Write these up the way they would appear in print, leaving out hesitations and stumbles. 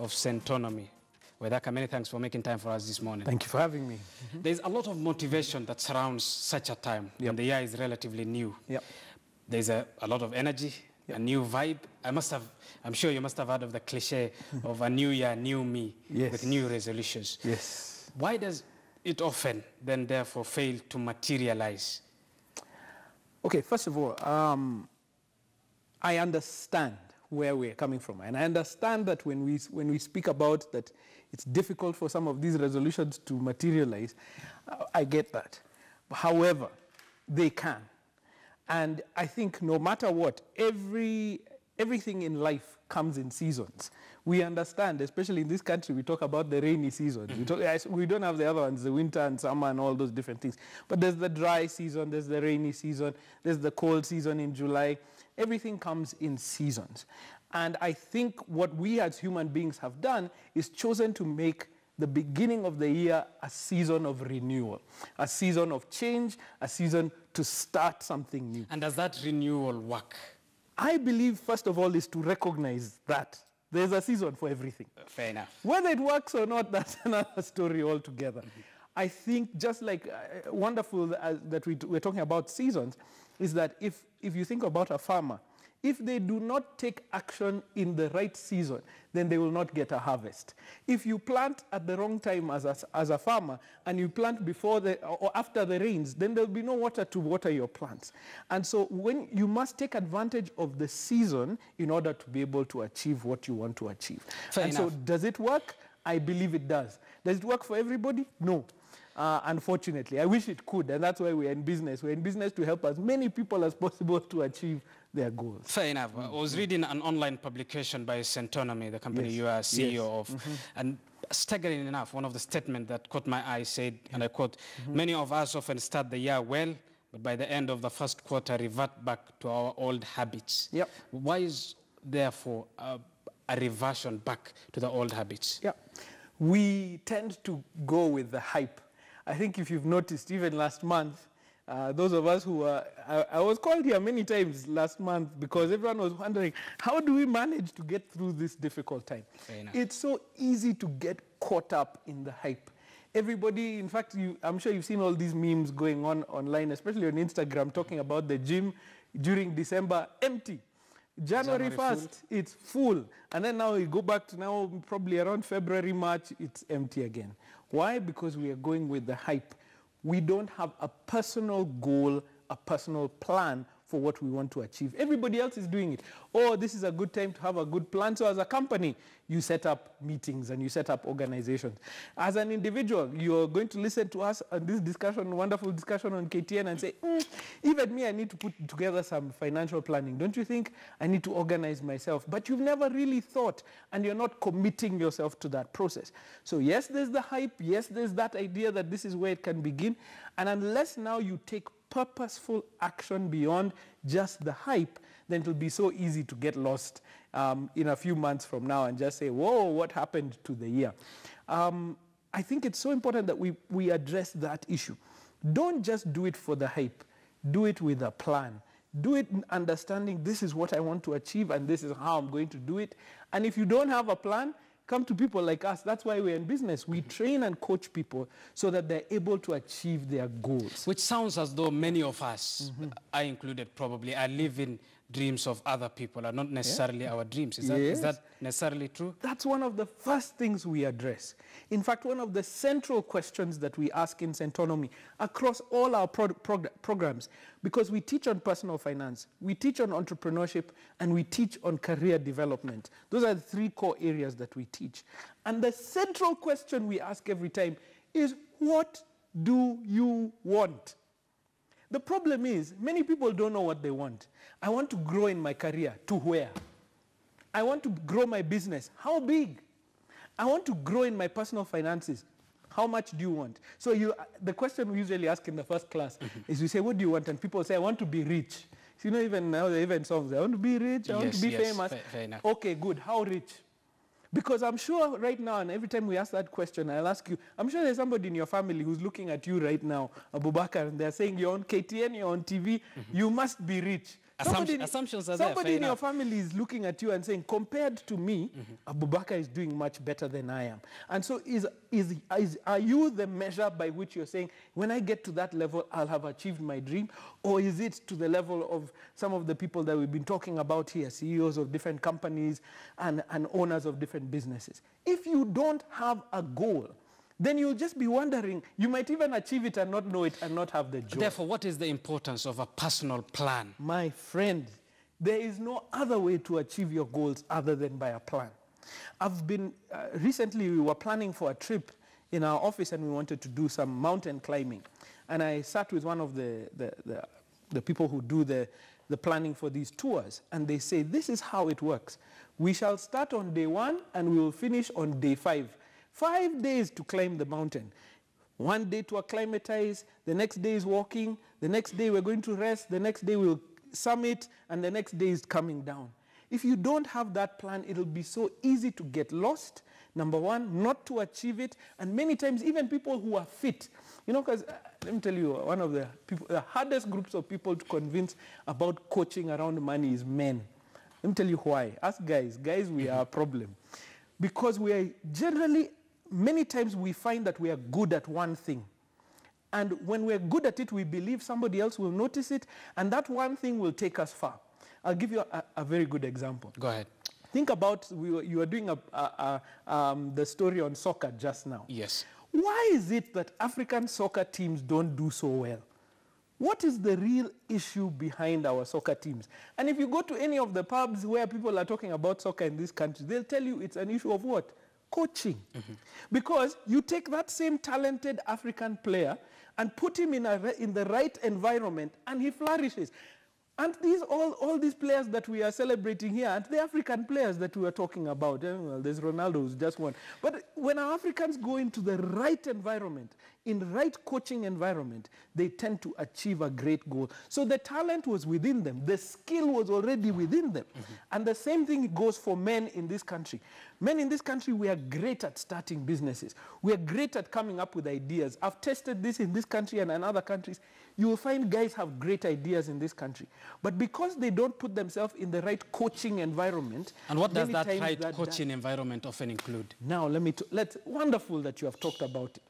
of Centonomy. Wedaka, many thanks for making time for us this morning. Thank you for having me. There's a lot of motivation that surrounds such a time. Yep. And the year is relatively new. Yep. There's a lot of energy, a new vibe. I'm sure you must have heard of the cliche of a new year, new me, Yes. with new resolutions. Yes. Why does it often then therefore fail to materialize? Okay, first of all, I understand where we're coming from. And I understand that when we speak about that it's difficult for some of these resolutions to materialize, I get that. However, they can. And I think no matter what, everything in life comes in seasons. We understand, especially in this country, we talk about the rainy season. We don't have the other ones, the winter and summer and all those different things. But there's the dry season, there's the rainy season, there's the cold season in July. Everything comes in seasons. And I think what we as human beings have done is chosen to make the beginning of the year a season of renewal, a season of change, a season to start something new. And does that renewal work? I believe, first of all, is to recognize that there's a season for everything. Fair enough. Whether it works or not, that's another story altogether. I think just like wonderful that we're talking about seasons, is that if you think about a farmer, if they do not take action in the right season, then they will not get a harvest. If you plant at the wrong time as a farmer, and you plant before or after the rains, then there will be no water to water your plants. And so when you must take advantage of the season in order to be able to achieve what you want to achieve. Fair enough. So does it work? I believe it does. Does it work for everybody? No. Unfortunately, I wish it could, and that's why we're in business. We're in business to help as many people as possible to achieve their goals. Fair enough. I was reading an online publication by Centonomy, the company you are CEO of, and staggering enough, one of the statements that caught my eye said, and I quote, "Many of us often start the year well, but by the end of the first quarter revert back to our old habits." Yep. Why is, therefore, a reversion back to the old habits? Yeah. We tend to go with the hype. I think if you've noticed, even last month, those of us who I was called here many times last month because everyone was wondering, how do we manage to get through this difficult time? It's so easy to get caught up in the hype. Everybody, in fact, I'm sure you've seen all these memes going on online, especially on Instagram, talking about the gym during December, empty. January 1st, it's full. And then now you go back to now, probably around February, March, it's empty again. Why? Because we are going with the hype. We don't have a personal goal, a personal plan for what we want to achieve. Everybody else is doing it. Oh, this is a good time to have a good plan. So as a company, you set up meetings and you set up organizations. As an individual, you're going to listen to us on this discussion, wonderful discussion on KTN, and say, even me, I need to put together some financial planning. Don't you think I need to organize myself? But you've never really thought, and you're not committing yourself to that process. So yes, there's the hype. Yes, there's that idea that this is where it can begin. And unless now you take purposeful action beyond just the hype, then it will be so easy to get lost in a few months from now and just say, whoa, what happened to the year? I think it's so important that we address that issue. Don't just do it for the hype. Do it with a plan. Do it understanding this is what I want to achieve and this is how I'm going to do it. And if you don't have a plan, come to people like us. That's why we're in business. We train and coach people so that they're able to achieve their goals. Which sounds as though many of us, I included probably, are living dreams of other people are not necessarily our dreams. Is that necessarily true? That's one of the first things we address. In fact, one of the central questions that we ask in Centonomy across all our programs, because we teach on personal finance, we teach on entrepreneurship, and we teach on career development. Those are the three core areas that we teach. And the central question we ask every time is, what do you want? The problem is, many people don't know what they want. I want to grow in my career. To where? I want to grow my business. How big? I want to grow in my personal finances. How much do you want? So the question we usually ask in the first class is we say, what do you want? And people say, I want to be rich. So, you know, even now, they even songs, I want to be rich, I want to be famous. Fair enough. Okay, good. How rich? Because I'm sure right now, and every time we ask that question, I'll ask you, I'm sure there's somebody in your family who's looking at you right now, Abubakar, and they're saying, you're on KTN, you're on TV, you must be rich. Assumptions are there. Somebody in your family is looking at you and saying, compared to me, Abubakar is doing much better than I am. And so are you the measure by which you're saying, when I get to that level, I'll have achieved my dream? Or is it to the level of some of the people that we've been talking about here, CEOs of different companies and owners of different businesses? If you don't have a goal, then you'll just be wondering. You might even achieve it and not know it and not have the joy. Therefore, what is the importance of a personal plan? My friend, there is no other way to achieve your goals other than by a plan. I've been, recently we were planning for a trip in our office and we wanted to do some mountain climbing. And I sat with one of the people who do the planning for these tours. And they say, this is how it works. We shall start on day 1 and we will finish on day 5. 5 days to climb the mountain. 1 day to acclimatize, the next day is walking, the next day we're going to rest, the next day we'll summit, and the next day is coming down. If you don't have that plan, it'll be so easy to get lost, number one, not to achieve it, and many times even people who are fit. You know, because let me tell you, one of the hardest groups of people to convince about coaching around money is men. Let me tell you why. Ask guys. Guys, we are a problem. Because we are generally, many times we find that we are good at one thing. And when we're good at it, we believe somebody else will notice it, and that one thing will take us far. I'll give you a very good example. Go ahead. Think about, you were doing the story on soccer just now. Yes. Why is it that African soccer teams don't do so well? What is the real issue behind our soccer teams? And if you go to any of the pubs where people are talking about soccer in this country, they'll tell you it's an issue of what? Coaching. Because you take that same talented African player and put him in the right environment and he flourishes. And all these players that we are celebrating here, and the African players that we are talking about, well, there's Ronaldo who's just one. But when our Africans go into the right environment, in the right coaching environment, they tend to achieve a great goal. So the talent was within them. The skill was already within them. And the same thing goes for men in this country. Men in this country, we are great at starting businesses. We are great at coming up with ideas. I've tested this in this country and in other countries. You will find guys have great ideas in this country. But because they don't put themselves in the right coaching environment... And what does that right coaching environment often include? Now, wonderful that you have talked about it.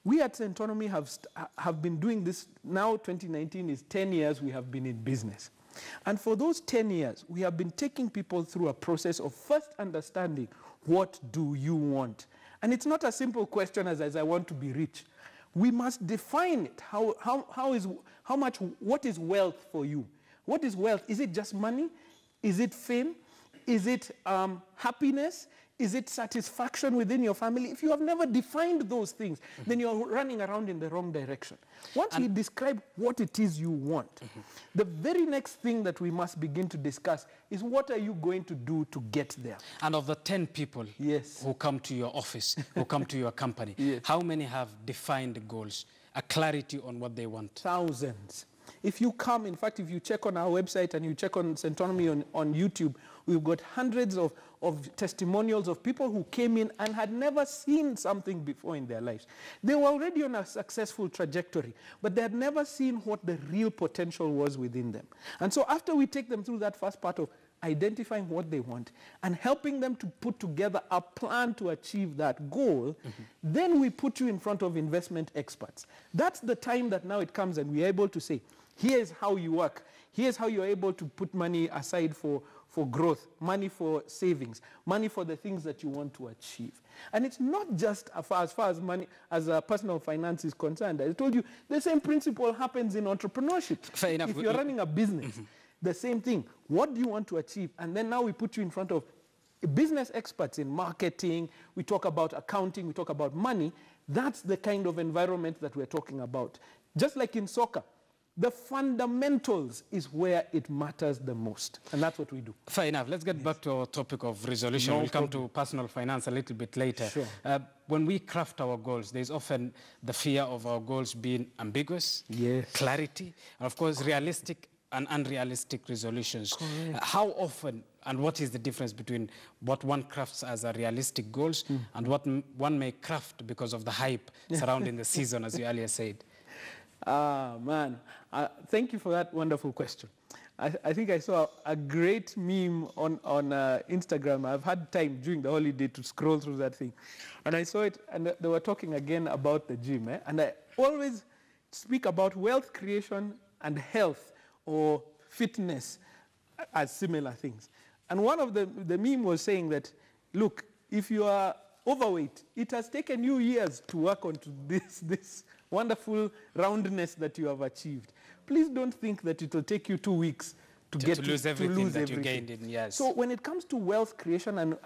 We at Centonomy have been doing this, now 2019 is 10 years we have been in business. And for those 10 years, we have been taking people through a process of first understanding, what do you want? And it's not a simple question as I want to be rich. We must define it. What is wealth for you? What is wealth? Is it just money? Is it fame? Is it happiness? Is it satisfaction within your family? If you have never defined those things, then you're running around in the wrong direction. Once you describe what it is you want, the very next thing that we must begin to discuss is what are you going to do to get there? And of the 10 people who come to your office, who come to your company, how many have defined goals, a clarity on what they want? Thousands. If you come, in fact, if you check on our website and you check on Centonomy on YouTube, we've got hundreds of testimonials of people who came in and had never seen something before in their lives. They were already on a successful trajectory, but they had never seen what the real potential was within them. And so after we take them through that first part of identifying what they want and helping them to put together a plan to achieve that goal, then we put you in front of investment experts. That's the time that now it comes and we are able to say, here's how you work. Here's how you're able to put money aside for growth, money for savings, money for the things that you want to achieve. And it's not just as far as money, as personal finance is concerned. I told you, the same principle happens in entrepreneurship. Fair enough. If you're running a business, the same thing. What do you want to achieve? And then now we put you in front of business experts in marketing. We talk about accounting. We talk about money. That's the kind of environment that we're talking about. Just like in soccer, the fundamentals is where it matters the most. And that's what we do. Fair enough. Let's get back to our topic of resolution. We'll come to personal finance a little bit later. Sure. When we craft our goals, there's often the fear of our goals being ambiguous, clarity, and of course, realistic and unrealistic resolutions. How often and what is the difference between what one crafts as a realistic goals and what one may craft because of the hype surrounding the season, as you earlier said? Man, thank you for that wonderful question. I think I saw a great meme on Instagram. I've had time during the holiday to scroll through that thing. And I saw it, and they were talking again about the gym. And I always speak about wealth creation and health or fitness as similar things. And one of the meme was saying that, look, if you are overweight, it has taken you years to work on this wonderful roundness that you have achieved. Please don't think that it will take you 2 weeks to lose everything that you gained in years. So when it comes to wealth creation, and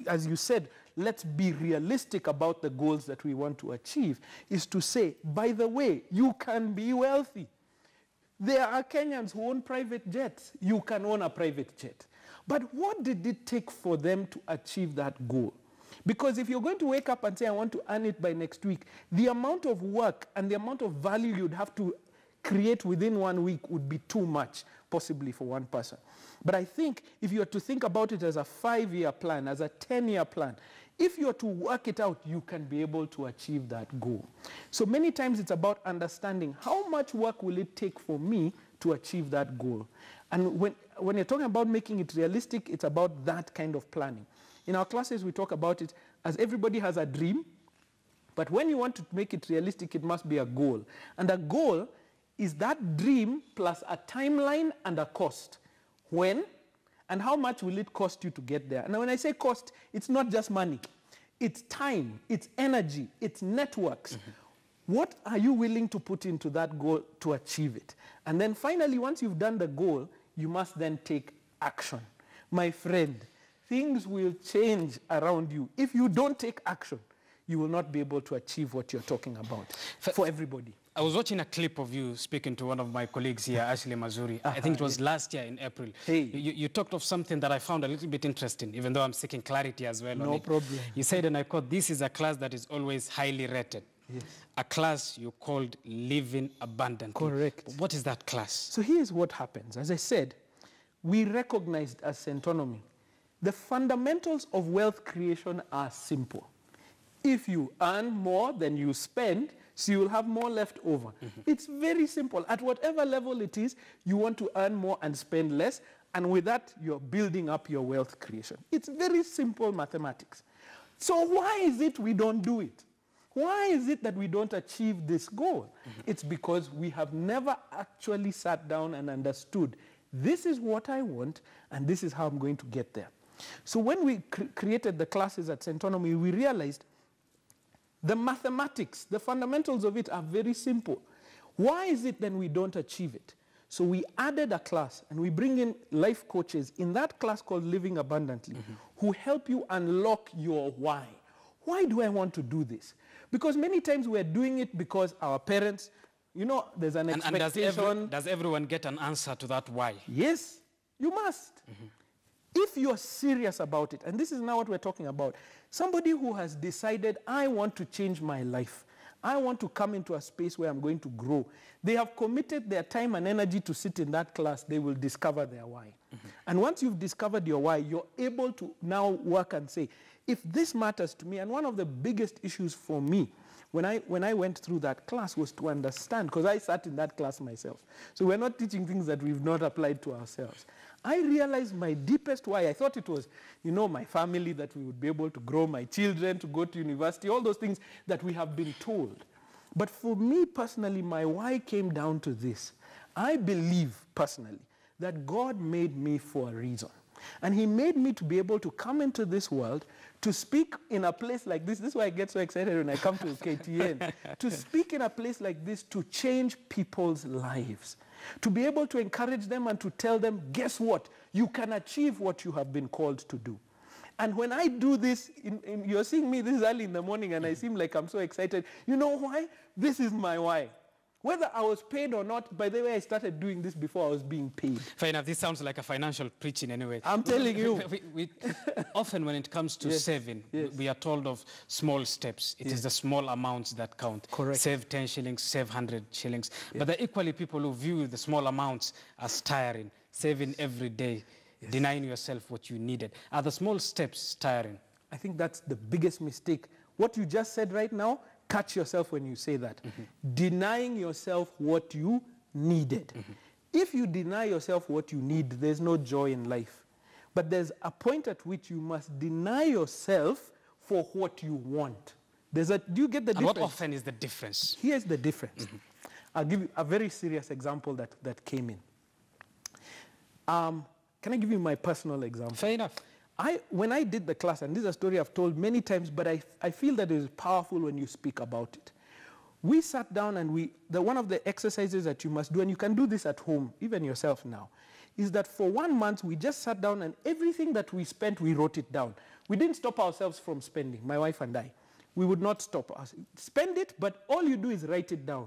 as you said, let's be realistic about the goals that we want to achieve, is to say, by the way, you can be wealthy. There are Kenyans who own private jets. You can own a private jet. But what did it take for them to achieve that goal? Because if you're going to wake up and say, I want to earn it by next week, the amount of work and the amount of value you'd have to create within 1 week would be too much, possibly for one person. But I think if you are to think about it as a 5-year plan, as a 10-year plan, if you are to work it out, you can be able to achieve that goal. So many times it's about understanding how much work will it take for me to achieve that goal. And when you're talking about making it realistic, it's about that kind of planning. In our classes, we talk about it as everybody has a dream, but when you want to make it realistic, it must be a goal. And a goal is that dream plus a timeline and a cost. When and how much will it cost you to get there? And when I say cost, it's not just money. It's time, it's energy, it's networks. What are you willing to put into that goal to achieve it? And then finally, once you've done the goal, you must then take action. My friend, things will change around you. If you don't take action, you will not be able to achieve what you're talking about for everybody. I was watching a clip of you speaking to one of my colleagues here, Ashley Mazuri. I think it was last year in April. Hey. You talked of something that I found a little bit interesting, even though I'm seeking clarity as well. No problem. You said, and I quote, this is a class that is always highly rated. Yes. A class you called Living Abundantly. Correct. But what is that class? So here's what happens. As I said, we recognized as Centonomy, the fundamentals of wealth creation are simple. If you earn more than you spend, so you will have more left over. It's very simple. At whatever level it is, you want to earn more and spend less, and with that, you're building up your wealth creation. It's very simple mathematics. So why is it we don't do it? Why is it that we don't achieve this goal? It's because we have never actually sat down and understood, this is what I want, and this is how I'm going to get there. So when we created the classes at Centonomy, we realized the mathematics, the fundamentals of it are very simple. Why is it then we don't achieve it? So we added a class, and we bring in life coaches in that class called Living Abundantly, who help you unlock your why. Why do I want to do this? Because many times we're doing it because our parents, you know, there's an expectation. And does everyone get an answer to that why? Yes, you must. If you're serious about it, and this is now what we're talking about, somebody who has decided, I want to change my life. I want to come into a space where I'm going to grow. They have committed their time and energy to sit in that class. They will discover their why. And once you've discovered your why, you're able to now work and say, if this matters to me, and one of the biggest issues for me when I went through that class was to understand, because I sat in that class myself. So we're not teaching things that we've not applied to ourselves. I realized my deepest why. I thought it was, you know, my family, that we would be able to grow, my children, to go to university, all those things that we have been told. But for me personally, my why came down to this. I believe personally that God made me for a reason. And he made me to be able to come into this world, to speak in a place like this. This is why I get so excited when I come to KTN. To speak in a place like this, to change people's lives. To be able to encourage them and to tell them, guess what? You can achieve what you have been called to do. And when I do this, you're seeing me this early in the morning and I seem like I'm so excited. You know why? This is my why. Whether I was paid or not, by the way, I started doing this before I was being paid. Fair enough. This sounds like a financial preaching anyway. I'm telling you. Often when it comes to saving, we are told of small steps. It is the small amounts that count. Correct. Save 10 shillings, save 100 shillings. But there are equally people who view the small amounts as tiring, saving every day, denying yourself what you needed. Are the small steps tiring? I think that's the biggest mistake. What you just said right now, catch yourself when you say that. Denying yourself what you needed. If you deny yourself what you need, there's no joy in life. But there's a point at which you must deny yourself for what you want. Do you get the difference? And what often is the difference? Here's the difference. I'll give you a very serious example that came in. Can I give you my personal example? Fair enough. When I did the class, and this is a story I've told many times, but I feel that it is powerful when you speak about it. We sat down and one of the exercises that you must do, and you can do this at home, even yourself now, is that for 1 month we just sat down and everything that we spent, we wrote it down. We didn't stop ourselves from spending, my wife and I. We would not stop us. Spend it, but all you do is write it down.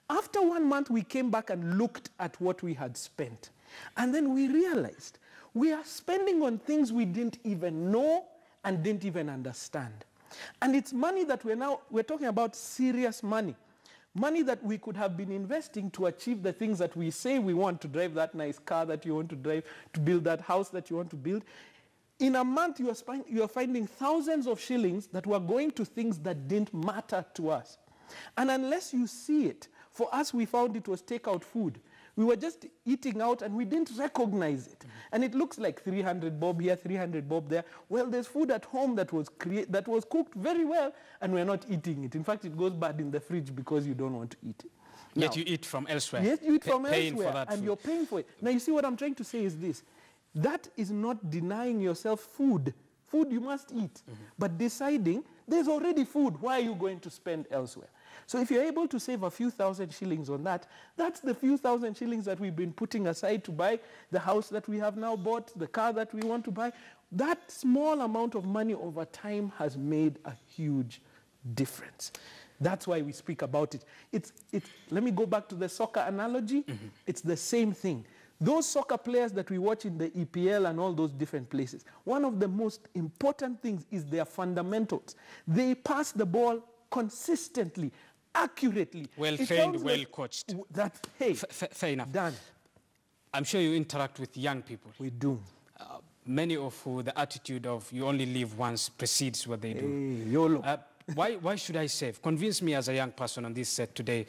After 1 month, we came back and looked at what we had spent. And then we realized we are spending on things we didn't even know and didn't even understand. And it's money that we're talking about, serious money. Money that we could have been investing to achieve the things that we say we want, to drive that nice car that you want to drive, to build that house that you want to build. In a month, you are finding thousands of shillings that were going to things that didn't matter to us. And unless you see it, for us, we found it was takeout food. We were just eating out and we didn't recognize it. And it looks like 300 bob here, 300 bob there. Well, there's food at home that was cooked very well and we're not eating it. In fact, it goes bad in the fridge because you don't want to eat it. Yet you eat from elsewhere. Yes, you eat from elsewhere for that and food. You're paying for it. Now, you see what I'm trying to say is this. That is not denying yourself food. Food you must eat. But deciding there's already food. Why are you going to spend elsewhere? So if you're able to save a few thousand shillings on that, that's the few thousand shillings that we've been putting aside to buy the house that we have now bought, the car that we want to buy. That small amount of money over time has made a huge difference. That's why we speak about it. Let me go back to the soccer analogy. It's the same thing. Those soccer players that we watch in the EPL and all those different places, one of the most important things is their fundamentals. They pass the ball consistently, accurately. Well trained, well coached. Hey, fair enough. Done. I'm sure you interact with young people. We do. Many of who the attitude of you only live once precedes what they do. Hey, YOLO. Why should I save? Convince me as a young person on this set today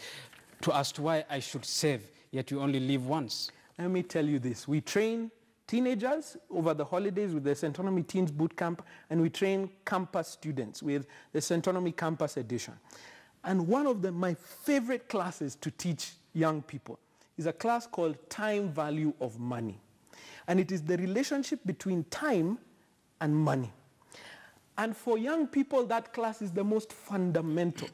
to ask why I should save, yet you only live once. Let me tell you this. We train teenagers over the holidays with the Centonomy Teens Boot Camp, and we train campus students with the Centonomy Campus Edition. And one of my favorite classes to teach young people is a class called Time Value of Money. And it is the relationship between time and money. And for young people, that class is the most fundamental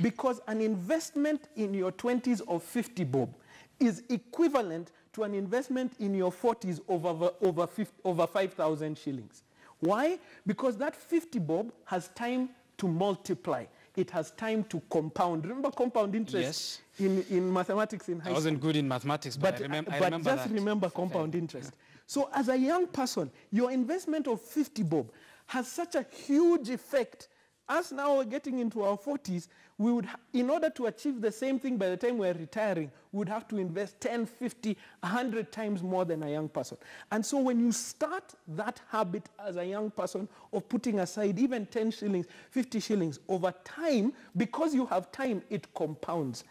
because an investment in your 20s of 50 bob is equivalent to an investment in your 40s over 5,000 shillings. Why? Because that 50 bob has time to multiply. It has time to compound. Remember compound interest? Yes. In mathematics in high school? I wasn't good in mathematics, but I remember that. Remember compound interest. So as a young person, your investment of 50 bob has such a huge effect. Us now getting into our 40s, we would, in order to achieve the same thing by the time we're retiring, we would have to invest 10, 50, 100 times more than a young person. And so when you start that habit as a young person of putting aside even 10 shillings, 50 shillings over time, because you have time, it compounds.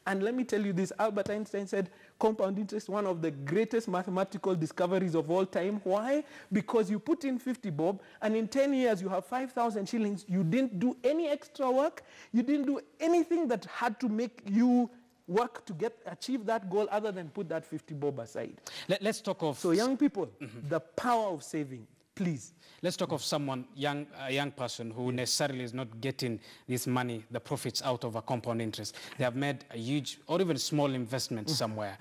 And let me tell you this, Albert Einstein said, compound interest, one of the greatest mathematical discoveries of all time. Why? Because you put in 50 bob, and in 10 years you have 5,000 shillings. You didn't do any extra work. You didn't do anything that had to make you work to achieve that goal other than put that 50 bob aside. Let's talk of... So young people, the power of saving. Please. Let's talk of someone, a young person who necessarily is not getting this money, the profits out of a compound interest. They have made a huge or even small investment somewhere.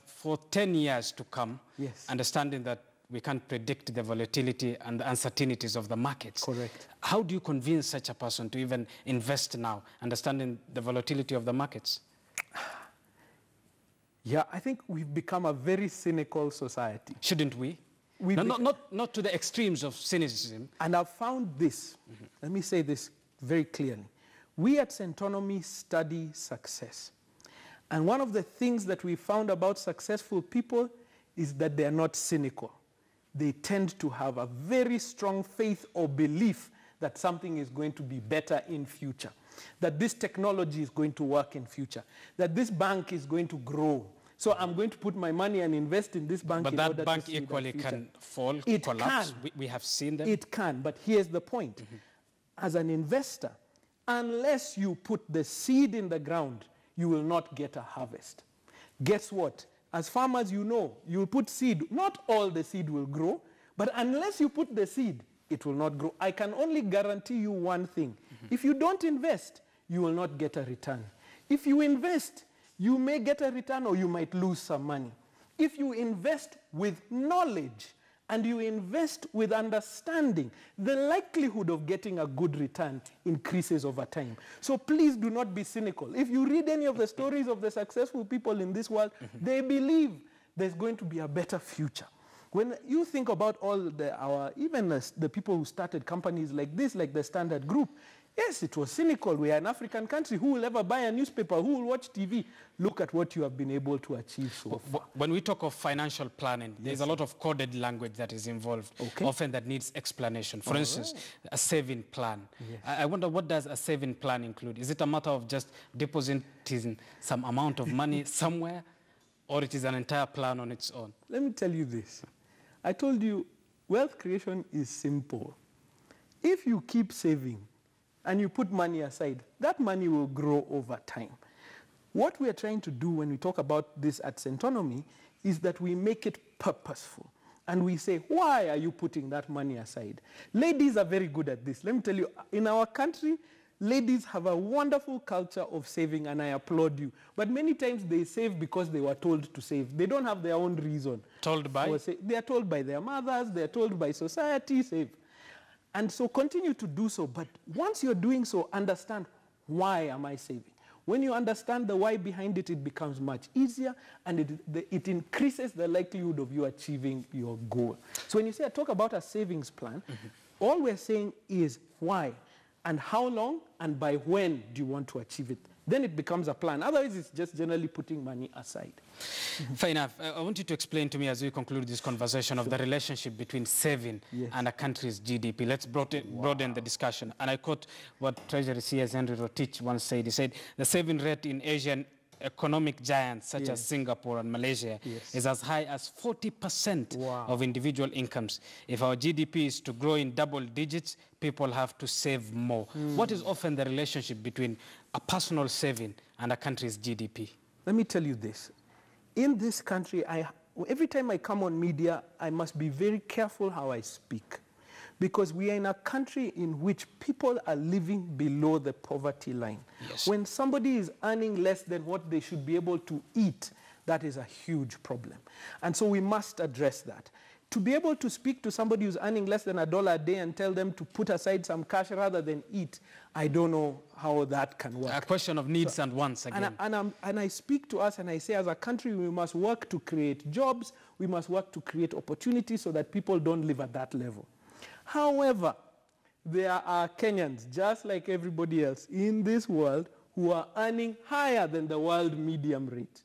For 10 years to come, understanding that we can't predict the volatility and the uncertainties of the markets. Correct. How do you convince such a person to even invest now, understanding the volatility of the markets? Yeah, I think we've become a very cynical society. Shouldn't we? Not to the extremes of cynicism. And I've found this. Let me say this very clearly. We at Centonomy study success. And one of the things that we found about successful people is that they are not cynical. They tend to have a very strong faith or belief that something is going to be better in future, that this technology is going to work in future, that this bank is going to grow, So I'm going to put my money and invest in this bank. But that bank equally can fall, collapse. We have seen them. It can, but here's the point. As an investor, unless you put the seed in the ground, you will not get a harvest. Guess what? As farmers, you know, you put seed. Not all the seed will grow, but unless you put the seed, it will not grow. I can only guarantee you one thing. If you don't invest, you will not get a return. If you invest, you may get a return or you might lose some money. If you invest with knowledge and you invest with understanding, the likelihood of getting a good return increases over time. So please do not be cynical. If you read any of the stories of the successful people in this world, they believe there's going to be a better future. When you think about all even the people who started companies like this, like the Standard Group, yes, it was cynical. We are an African country. Who will ever buy a newspaper? Who will watch TV? Look at what you have been able to achieve so far. When we talk of financial planning, there's a lot of coded language that is involved, often that needs explanation. For instance, a saving plan. Yes. I wonder, what does a saving plan include? Is it a matter of just depositing some amount of money somewhere, or it is an entire plan on its own? Let me tell you this. I told you, wealth creation is simple. If you keep saving, and you put money aside, that money will grow over time. What we are trying to do when we talk about this at Centonomy is that we make it purposeful. And we say, why are you putting that money aside? Ladies are very good at this. Let me tell you, in our country, ladies have a wonderful culture of saving, and I applaud you. But many times they save because they were told to save. They don't have their own reason. Told by? They are told by their mothers, they are told by society, save. And so continue to do so, but once you're doing so, understand, why am I saving? When you understand the why behind it, it becomes much easier, and it increases the likelihood of you achieving your goal. So when you say, I talk about a savings plan, all we're saying is why, and how long, and by when do you want to achieve it? Then it becomes a plan. Otherwise, it's just generally putting money aside. Fair enough. I want you to explain to me, as we conclude this conversation, of the relationship between saving and a country's GDP. Let's broaden the discussion. And I quote what Treasury CS Henry Rotich once said. He said, the saving rate in Asian economic giants such as Singapore and Malaysia is as high as 40% of individual incomes. If our GDP is to grow in double digits, people have to save more. What is often the relationship between a personal saving and a country's GDP? Let me tell you this. In this country, every time I come on media, I must be very careful how I speak, because we are in a country in which people are living below the poverty line. Yes. When somebody is earning less than what they should be able to eat, that is a huge problem. And so we must address that. To be able to speak to somebody who's earning less than $1 a day and tell them to put aside some cash rather than eat, I don't know how that can work. A question of needs and wants again. And I speak to us and I say, as a country, we must work to create jobs. We must work to create opportunities so that people don't live at that level. However, there are Kenyans, just like everybody else in this world, who are earning higher than the world medium rate.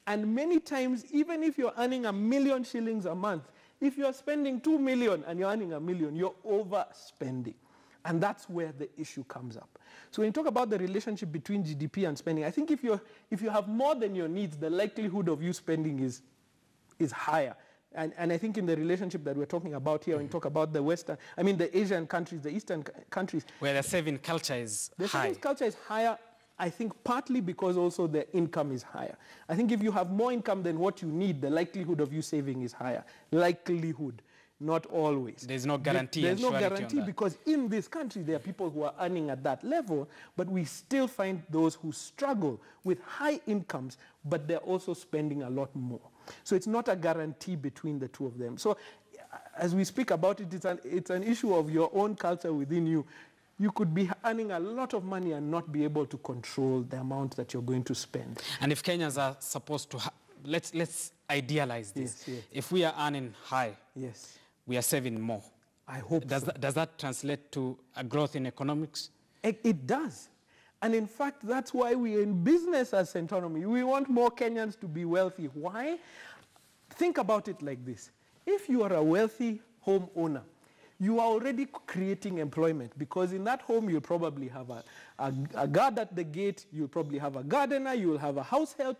And many times, even if you're earning $1 million shillings a month, if you're spending 2 million and you're earning $1 million, you're overspending. And that's where the issue comes up. So when you talk about the relationship between GDP and spending, I think if you have more than your needs, the likelihood of you spending is higher. And I think in the relationship that we're talking about here, when you talk about the Asian countries, the Eastern countries, where the saving culture is high. The saving culture is higher, I think partly because also the income is higher. I think if you have more income than what you need, the likelihood of you saving is higher. Likelihood, not always. There's no guarantee. There's no guarantee because in this country there are people who are earning at that level, but we still find those who struggle with high incomes, but they're also spending a lot more. So it's not a guarantee between the two of them. So as we speak about it, it's an issue of your own culture within you. You could be earning a lot of money and not be able to control the amount that you're going to spend. And if Kenyans are supposed to, let's idealize this. Yes. If we are earning high, we are saving more. I hope does that translate to a growth in economics? It does. And in fact, that's why we're in business as Centonomy. We want more Kenyans to be wealthy. Why? Think about it like this. If you are a wealthy homeowner, you are already creating employment, because in that home you'll probably have a guard at the gate, you'll probably have a gardener, you'll have a house help.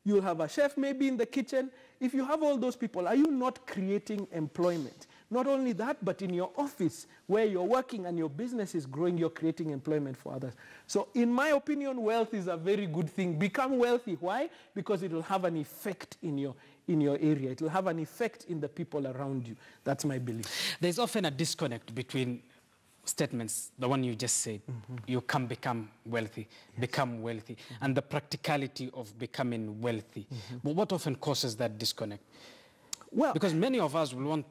You'll have a chef maybe in the kitchen. If you have all those people, are you not creating employment? Not only that, but in your office where you're working and your business is growing, you're creating employment for others. So in my opinion, wealth is a very good thing. Become wealthy. Why? Because it will have an effect in your area. It will have an effect in the people around you. That's my belief. There's often a disconnect between statements, the one you just said, you can become wealthy, become wealthy, and the practicality of becoming wealthy. But what often causes that disconnect? Well, because many of us will want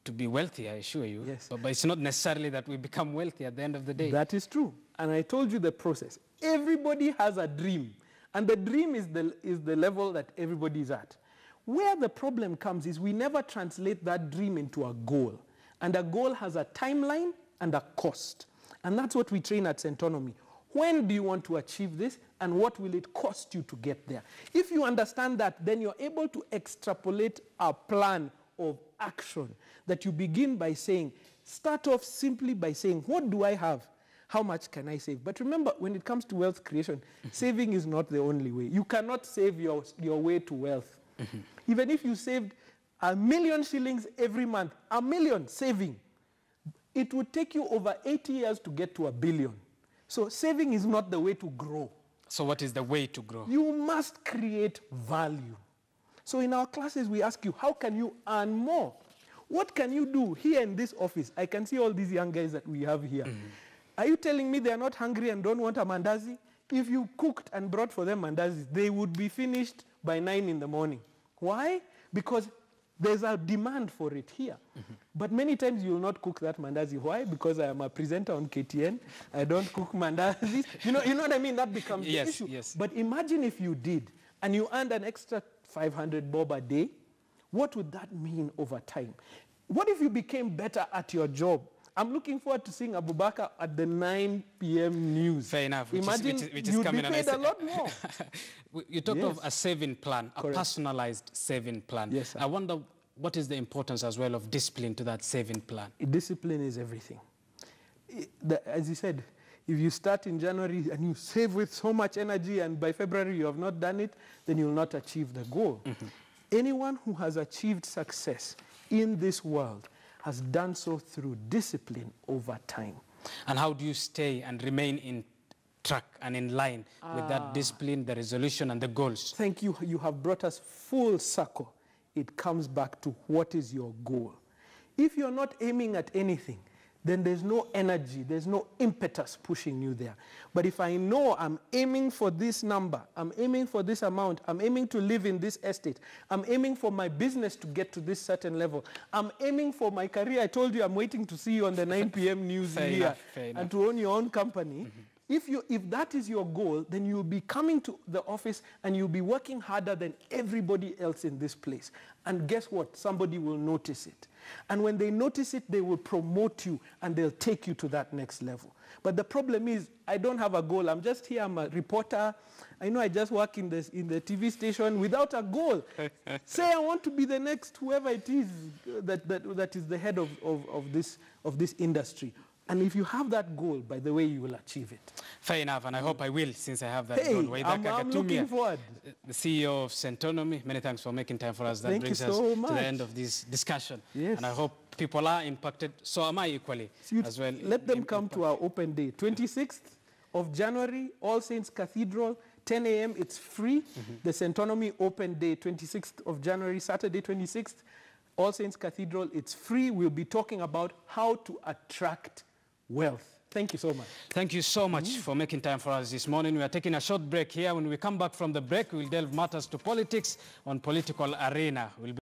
to be wealthy, I assure you, yes. but it's not necessarily that we become wealthy at the end of the day. That is true. And I told you the process. Everybody has a dream, and the dream is the level that everybody is at. Where the problem comes is we never translate that dream into a goal. And a goal has a timeline and a cost. And that's what we train at Centonomy. When do you want to achieve this, and what will it cost you to get there? If you understand that, then you're able to extrapolate a plan of action that you begin by saying, start off simply by saying, what do I have? How much can I save? But remember, when it comes to wealth creation, saving is not the only way. You cannot save your way to wealth. Even if you saved 1 million shillings every month, 1 million saving, it would take you over 80 years to get to 1 billion. So saving is not the way to grow. So what is the way to grow? You must create value. So in our classes, we ask you, how can you earn more? What can you do here in this office? I can see all these young guys that we have here. Are you telling me they are not hungry and don't want a mandazi? If you cooked and brought for them mandazis, they would be finished by 9 in the morning. Why? Because there's a demand for it here. But many times you will not cook that mandazi. Why? Because I am a presenter on KTN. I don't cook mandazis. You know what I mean? That becomes the issue. Yes. But imagine if you did, and you earned an extra 500 bob a day. What would that mean over time? What if you became better at your job? I'm looking forward to seeing Abubakar at the 9 p.m. news. Fair enough. Imagine which is you'd coming be paid a lot more. You talked of a saving plan, a personalized saving plan. Yes, sir. I wonder what is the importance as well of discipline to that saving plan? Discipline is everything. As you said, if you start in January and you save with so much energy and by February you have not done it, then you will not achieve the goal. Anyone who has achieved success in this world has done so through discipline over time. And how do you stay and remain in track and in line with that discipline, the resolution, and the goals? Thank you. You have brought us full circle. It comes back to what is your goal. If you're not aiming at anything, then there's no energy, there's no impetus pushing you there. But if I know I'm aiming for this number, I'm aiming for this amount, I'm aiming to live in this estate, I'm aiming for my business to get to this certain level, I'm aiming for my career. I told you I'm waiting to see you on the 9 p.m. news here and to own your own company. If that is your goal, then you'll be coming to the office and you'll be working harder than everybody else in this place. And guess what? Somebody will notice it. And when they notice it, they will promote you and they'll take you to that next level. But the problem is, I don't have a goal. I'm just here, I'm a reporter. I know I just work in the TV station without a goal. Say I want to be the next whoever it is that is the head of this industry. And if you have that goal, by the way, you will achieve it. Fair enough, and I hope I will, since I have that goal. I'm looking forward. The CEO of Centonomy, many thanks for making time for us. That brings us to the end of this discussion. Yes. And I hope people are impacted. So am I equally as well. Let them come to our open day. 26th of January, All Saints Cathedral, 10 a.m. It's free. The Centonomy open day, 26th of January, Saturday 26th, All Saints Cathedral. It's free. We'll be talking about how to attract wealth. Thank you so much. Thank you so much for making time for us this morning. We are taking a short break here. When we come back from the break, we'll delve matters to politics on Political Arena. We'll be